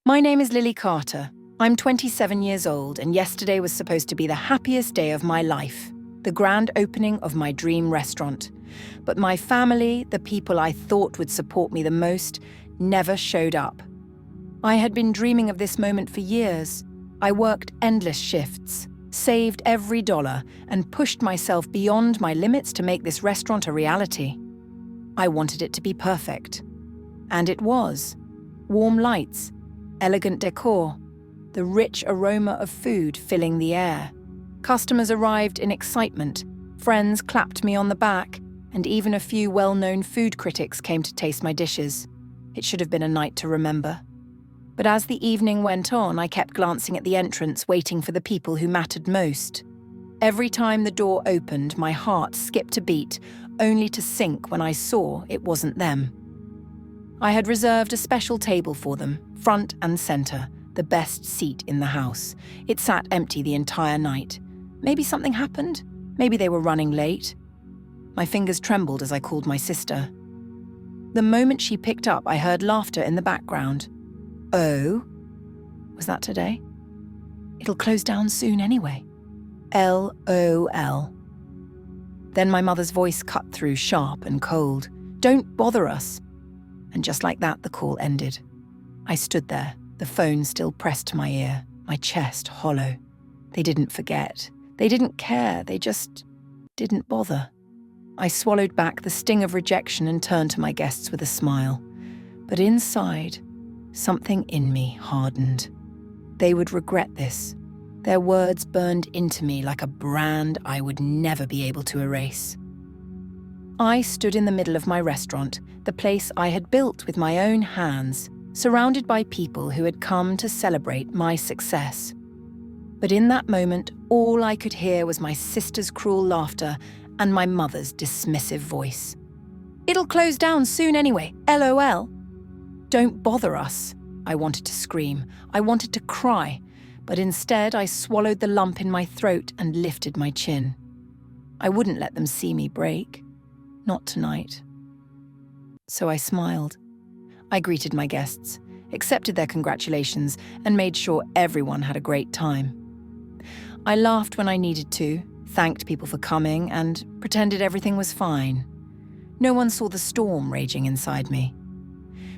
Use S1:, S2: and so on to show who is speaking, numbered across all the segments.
S1: My name is Lily Carter. I'm 27 years old, and yesterday was supposed to be the happiest day of my life, the grand opening of my dream restaurant. But my family, the people I thought would support me the most, never showed up. I had been dreaming of this moment for years. I worked endless shifts, saved every dollar, and pushed myself beyond my limits to make this restaurant a reality. I wanted it to be perfect. And it was. Warm lights, elegant decor, the rich aroma of food filling the air. Customers arrived in excitement, friends clapped me on the back, and even a few well-known food critics came to taste my dishes. It should have been a night to remember. But as the evening went on, I kept glancing at the entrance, waiting for the people who mattered most. Every time the door opened, my heart skipped a beat, only to sink when I saw it wasn't them. I had reserved a special table for them, front and center, the best seat in the house. It sat empty the entire night. Maybe something happened. Maybe they were running late. My fingers trembled as I called my sister. The moment she picked up, I heard laughter in the background. Oh? Was that today? It'll close down soon anyway. LOL. Then my mother's voice cut through, sharp and cold. Don't bother us. And just like that, the call ended. I stood there, the phone still pressed to my ear, my chest hollow. They didn't forget. They didn't care. They just didn't bother. I swallowed back the sting of rejection and turned to my guests with a smile. But inside, something in me hardened. They would regret this. Their words burned into me like a brand I would never be able to erase. I stood in the middle of my restaurant, the place I had built with my own hands, surrounded by people who had come to celebrate my success. But in that moment, all I could hear was my sister's cruel laughter and my mother's dismissive voice. It'll close down soon anyway, LOL. Don't bother us, I wanted to scream. I wanted to cry, but instead I swallowed the lump in my throat and lifted my chin. I wouldn't let them see me break. Not tonight. So I smiled. I greeted my guests, accepted their congratulations, and made sure everyone had a great time. I laughed when I needed to, thanked people for coming, and pretended everything was fine. No one saw the storm raging inside me.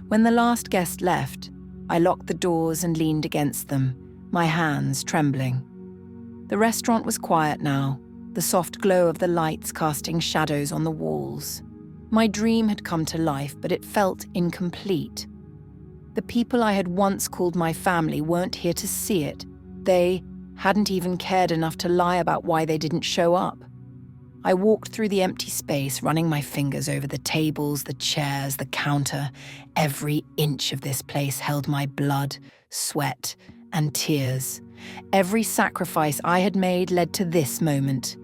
S1: When the last guest left, I locked the doors and leaned against them, my hands trembling. The restaurant was quiet now, the soft glow of the lights casting shadows on the walls. My dream had come to life, but it felt incomplete. The people I had once called my family weren't here to see it. They hadn't even cared enough to lie about why they didn't show up. I walked through the empty space, running my fingers over the tables, the chairs, the counter. Every inch of this place held my blood, sweat, and tears. Every sacrifice I had made led to this moment.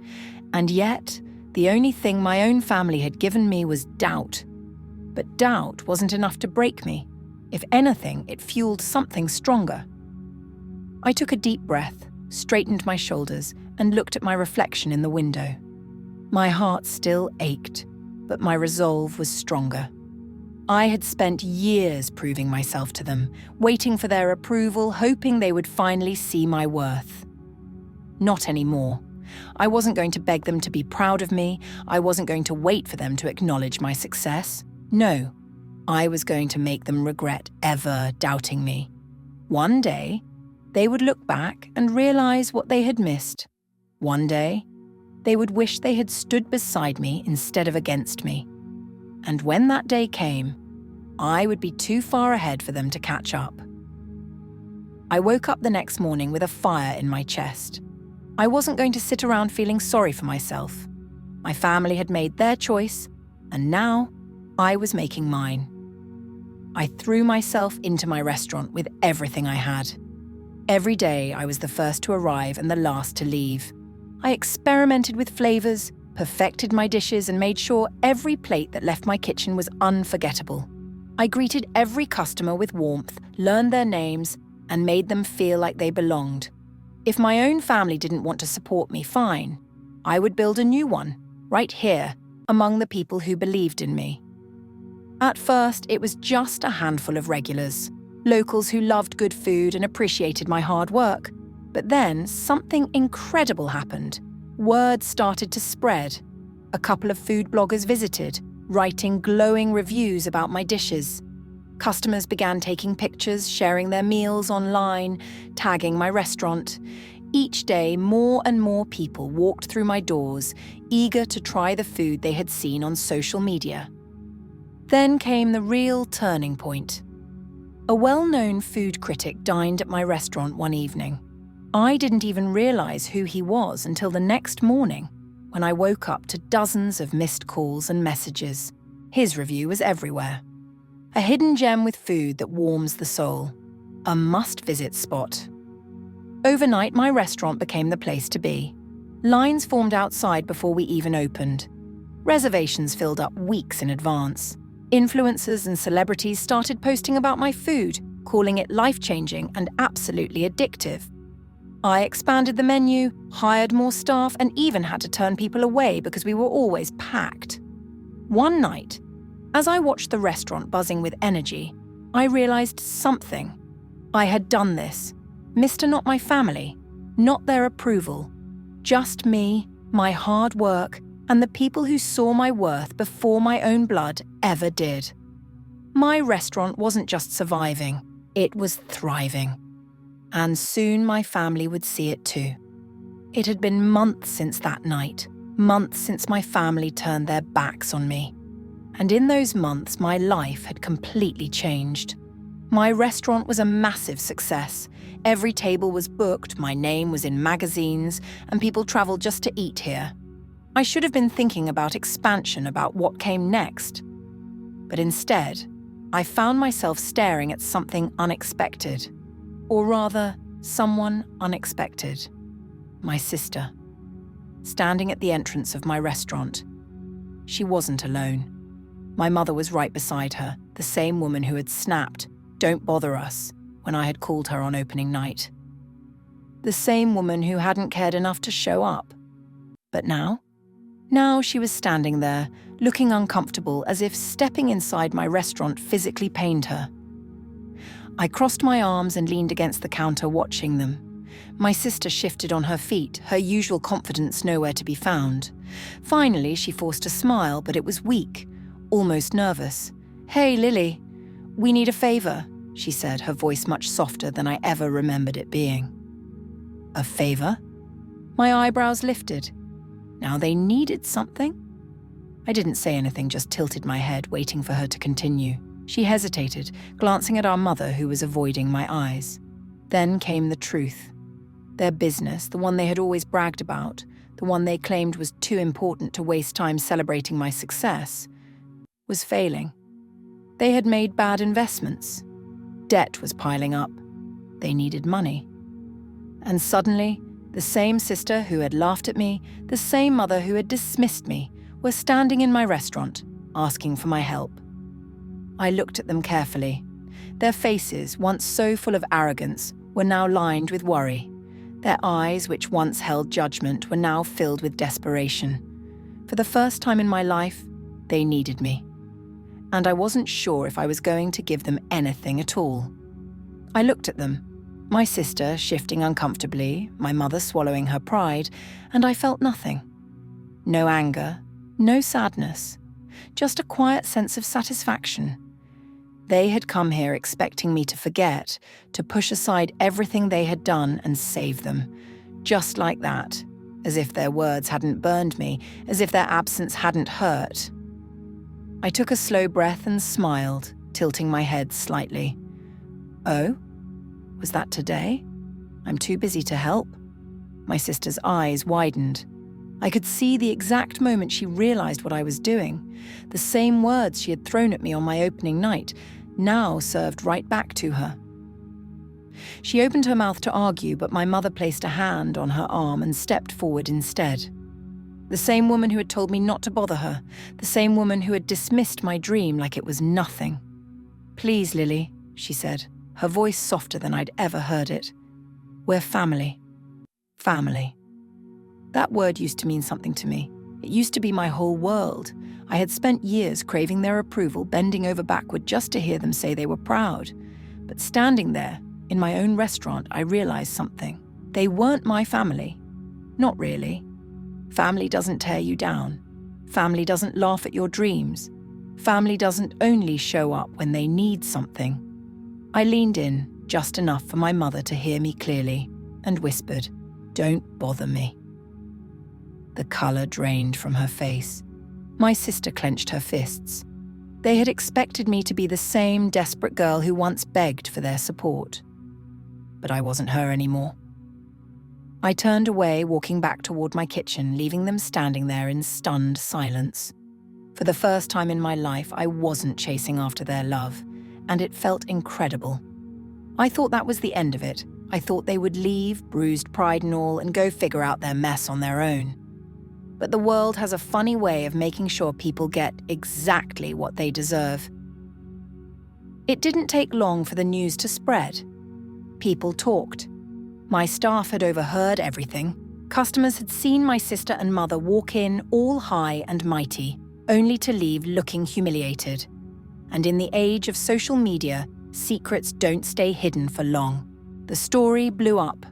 S1: And yet, the only thing my own family had given me was doubt. But doubt wasn't enough to break me. If anything, it fueled something stronger. I took a deep breath, straightened my shoulders, and looked at my reflection in the window. My heart still ached, but my resolve was stronger. I had spent years proving myself to them, waiting for their approval, hoping they would finally see my worth. Not anymore. I wasn't going to beg them to be proud of me. I wasn't going to wait for them to acknowledge my success. No, I was going to make them regret ever doubting me. One day, they would look back and realize what they had missed. One day, they would wish they had stood beside me instead of against me. And when that day came, I would be too far ahead for them to catch up. I woke up the next morning with a fire in my chest. I wasn't going to sit around feeling sorry for myself. My family had made their choice, and now I was making mine. I threw myself into my restaurant with everything I had. Every day I was the first to arrive and the last to leave. I experimented with flavors, perfected my dishes, and made sure every plate that left my kitchen was unforgettable. I greeted every customer with warmth, learned their names, and made them feel like they belonged. If my own family didn't want to support me, fine. I would build a new one, right here, among the people who believed in me. At first, it was just a handful of regulars. locals who loved good food and appreciated my hard work. But then something incredible happened. Word started to spread. A couple of food bloggers visited, writing glowing reviews about my dishes. Customers began taking pictures, sharing their meals online, tagging my restaurant. Each day, more and more people walked through my doors, eager to try the food they had seen on social media. Then came the real turning point. A well-known food critic dined at my restaurant one evening. I didn't even realize who he was until the next morning, when I woke up to dozens of missed calls and messages. His review was everywhere. A hidden gem with food that warms the soul. A must-visit spot. Overnight, my restaurant became the place to be. Lines formed outside before we even opened. Reservations filled up weeks in advance. Influencers and celebrities started posting about my food, calling it life-changing and absolutely addictive. I expanded the menu, hired more staff, and even had to turn people away because we were always packed. One night, as I watched the restaurant buzzing with energy, I realized something. I had done this. Mr. Not my family, not their approval. Just me, my hard work, and the people who saw my worth before my own blood ever did. My restaurant wasn't just surviving, it was thriving. And soon my family would see it too. It had been months since that night, months since my family turned their backs on me. And in those months, my life had completely changed. My restaurant was a massive success. Every table was booked, my name was in magazines, and people traveled just to eat here. I should have been thinking about expansion, about what came next. But instead, I found myself staring at something unexpected. Or rather, someone unexpected. My sister. Standing at the entrance of my restaurant. She wasn't alone. My mother was right beside her, the same woman who had snapped, "Don't bother us," when I had called her on opening night. The same woman who hadn't cared enough to show up. But now? Now she was standing there, looking uncomfortable, as if stepping inside my restaurant physically pained her. I crossed my arms and leaned against the counter watching them. My sister shifted on her feet, her usual confidence nowhere to be found. Finally, she forced a smile, but it was weak, almost nervous. "Hey, Lily, we need a favor," she said, her voice much softer than I ever remembered it being. A favor? My eyebrows lifted. Now they needed something? I didn't say anything, just tilted my head, waiting for her to continue. She hesitated, glancing at our mother, who was avoiding my eyes. Then came the truth. Their business, the one they had always bragged about, the one they claimed was too important to waste time celebrating my success, was failing. They had made bad investments. Debt was piling up. They needed money. And suddenly, the same sister who had laughed at me, the same mother who had dismissed me, were standing in my restaurant, asking for my help. I looked at them carefully. Their faces, once so full of arrogance, were now lined with worry. Their eyes, which once held judgment, were now filled with desperation. For the first time in my life, they needed me. And I wasn't sure if I was going to give them anything at all. I looked at them, my sister shifting uncomfortably, my mother swallowing her pride, and I felt nothing. No anger, no sadness, just a quiet sense of satisfaction. They had come here expecting me to forget, to push aside everything they had done and save them. Just like that, as if their words hadn't burned me, as if their absence hadn't hurt. I took a slow breath and smiled, tilting my head slightly. Oh? Was that today? I'm too busy to help. My sister's eyes widened. I could see the exact moment she realized what I was doing. The same words she had thrown at me on my opening night now served right back to her. She opened her mouth to argue, but my mother placed a hand on her arm and stepped forward instead. The same woman who had told me not to bother her, the same woman who had dismissed my dream like it was nothing. "Please, Lily," she said, her voice softer than I'd ever heard it. "We're family. Family." That word used to mean something to me. It used to be my whole world. I had spent years craving their approval, bending over backward just to hear them say they were proud. But standing there, in my own restaurant, I realized something. They weren't my family. Not really. Family doesn't tear you down. Family doesn't laugh at your dreams. Family doesn't only show up when they need something. I leaned in, just enough for my mother to hear me clearly, and whispered, "Don't bother me." The colour drained from her face. My sister clenched her fists. They had expected me to be the same desperate girl who once begged for their support. But I wasn't her anymore. I turned away, walking back toward my kitchen, leaving them standing there in stunned silence. For the first time in my life, I wasn't chasing after their love, and it felt incredible. I thought that was the end of it. I thought they would leave, bruised pride and all, and go figure out their mess on their own. But the world has a funny way of making sure people get exactly what they deserve. It didn't take long for the news to spread. People talked. My staff had overheard everything. Customers had seen my sister and mother walk in all high and mighty, only to leave looking humiliated. And in the age of social media, secrets don't stay hidden for long. The story blew up.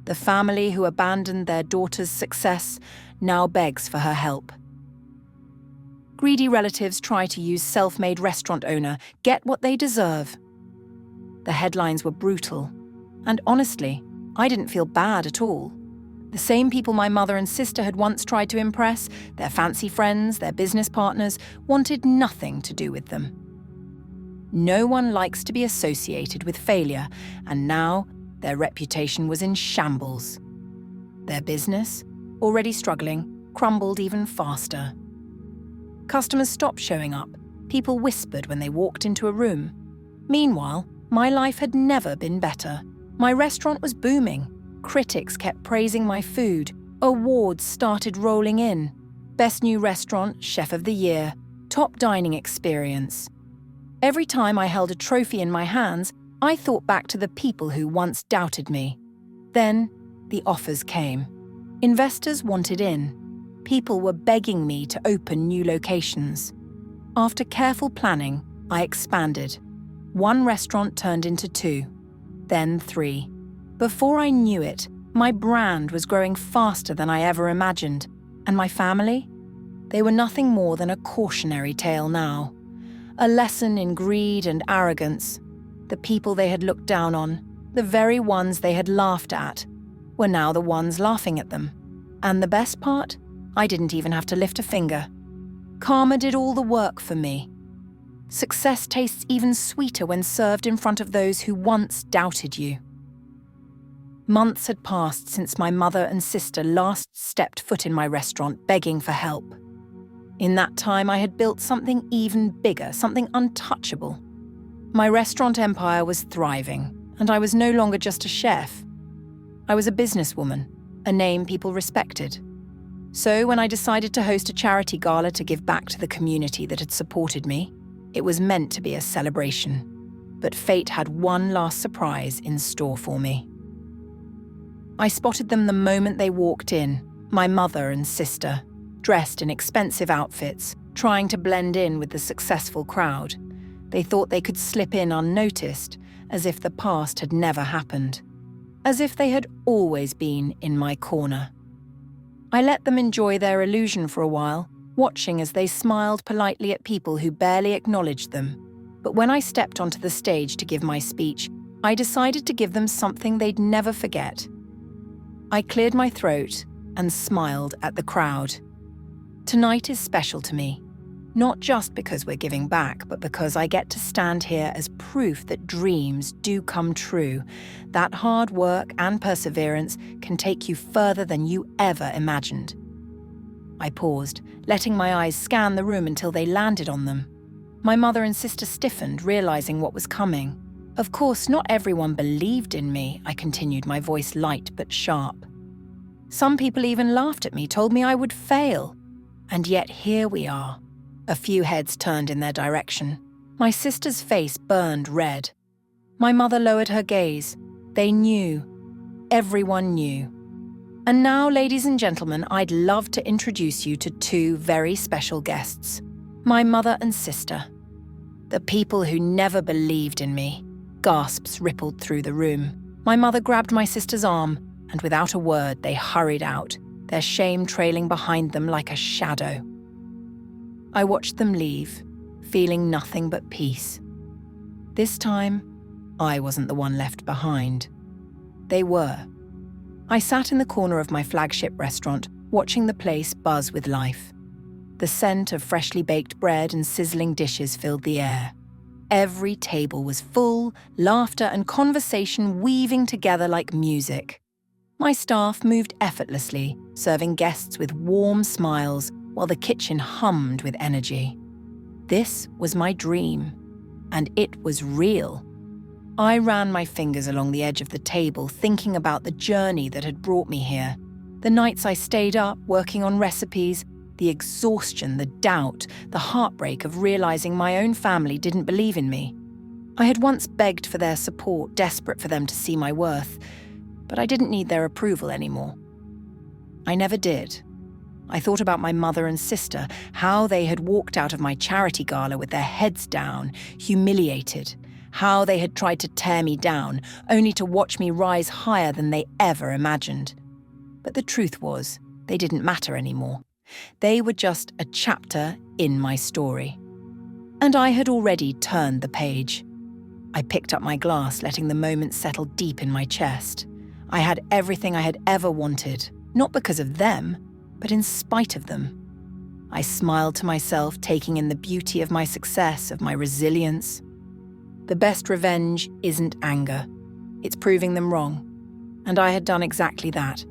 S1: The family who abandoned their daughter's success now begs for her help. Greedy relatives try to use self-made restaurant owner, get what they deserve. The headlines were brutal. And honestly, I didn't feel bad at all. The same people my mother and sister had once tried to impress, their fancy friends, their business partners, wanted nothing to do with them. No one likes to be associated with failure, and now their reputation was in shambles. Their business, already struggling, crumbled even faster. Customers stopped showing up. People whispered when they walked into a room. Meanwhile, my life had never been better. My restaurant was booming. Critics kept praising my food. Awards started rolling in. Best new restaurant, chef of the year, top dining experience. Every time I held a trophy in my hands, I thought back to the people who once doubted me. Then, the offers came. Investors wanted in. People were begging me to open new locations. After careful planning, I expanded. One restaurant turned into 2, then 3. Before I knew it, my brand was growing faster than I ever imagined. And my family? They were nothing more than a cautionary tale now. A lesson in greed and arrogance. The people they had looked down on, the very ones they had laughed at, were now the ones laughing at them. And the best part? I didn't even have to lift a finger. Karma did all the work for me. Success tastes even sweeter when served in front of those who once doubted you. Months had passed since my mother and sister last stepped foot in my restaurant begging for help. In that time, I had built something even bigger, something untouchable. My restaurant empire was thriving, and I was no longer just a chef. I was a businesswoman, a name people respected. So when I decided to host a charity gala to give back to the community that had supported me, it was meant to be a celebration. But fate had one last surprise in store for me. I spotted them the moment they walked in, my mother and sister, dressed in expensive outfits, trying to blend in with the successful crowd. They thought they could slip in unnoticed, as if the past had never happened. As if they had always been in my corner. I let them enjoy their illusion for a while, watching as they smiled politely at people who barely acknowledged them. But when I stepped onto the stage to give my speech, I decided to give them something they'd never forget. I cleared my throat and smiled at the crowd. Tonight is special to me, not just because we're giving back, but because I get to stand here as proof that dreams do come true, that hard work and perseverance can take you further than you ever imagined. I paused, letting my eyes scan the room until they landed on them. My mother and sister stiffened, realizing what was coming. Of course, not everyone believed in me, I continued, my voice light but sharp. Some people even laughed at me, told me I would fail. And yet here we are. A few heads turned in their direction. My sister's face burned red. My mother lowered her gaze. They knew. Everyone knew. And now, ladies and gentlemen, I'd love to introduce you to 2 very special guests. My mother and sister. The people who never believed in me. Gasps rippled through the room. My mother grabbed my sister's arm, and without a word, they hurried out, their shame trailing behind them like a shadow. I watched them leave, feeling nothing but peace. This time, I wasn't the one left behind. They were. I sat in the corner of my flagship restaurant, watching the place buzz with life. The scent of freshly baked bread and sizzling dishes filled the air. Every table was full, laughter and conversation weaving together like music. My staff moved effortlessly, serving guests with warm smiles while the kitchen hummed with energy. This was my dream, and it was real. I ran my fingers along the edge of the table, thinking about the journey that had brought me here. The nights I stayed up working on recipes, the exhaustion, the doubt, the heartbreak of realizing my own family didn't believe in me. I had once begged for their support, desperate for them to see my worth, but I didn't need their approval anymore. I never did. I thought about my mother and sister, how they had walked out of my charity gala with their heads down, humiliated, how they had tried to tear me down, only to watch me rise higher than they ever imagined. But the truth was, they didn't matter anymore. They were just a chapter in my story. And I had already turned the page. I picked up my glass, letting the moment settle deep in my chest. I had everything I had ever wanted, not because of them, but in spite of them. I smiled to myself, taking in the beauty of my success, of my resilience. The best revenge isn't anger. It's proving them wrong. And I had done exactly that.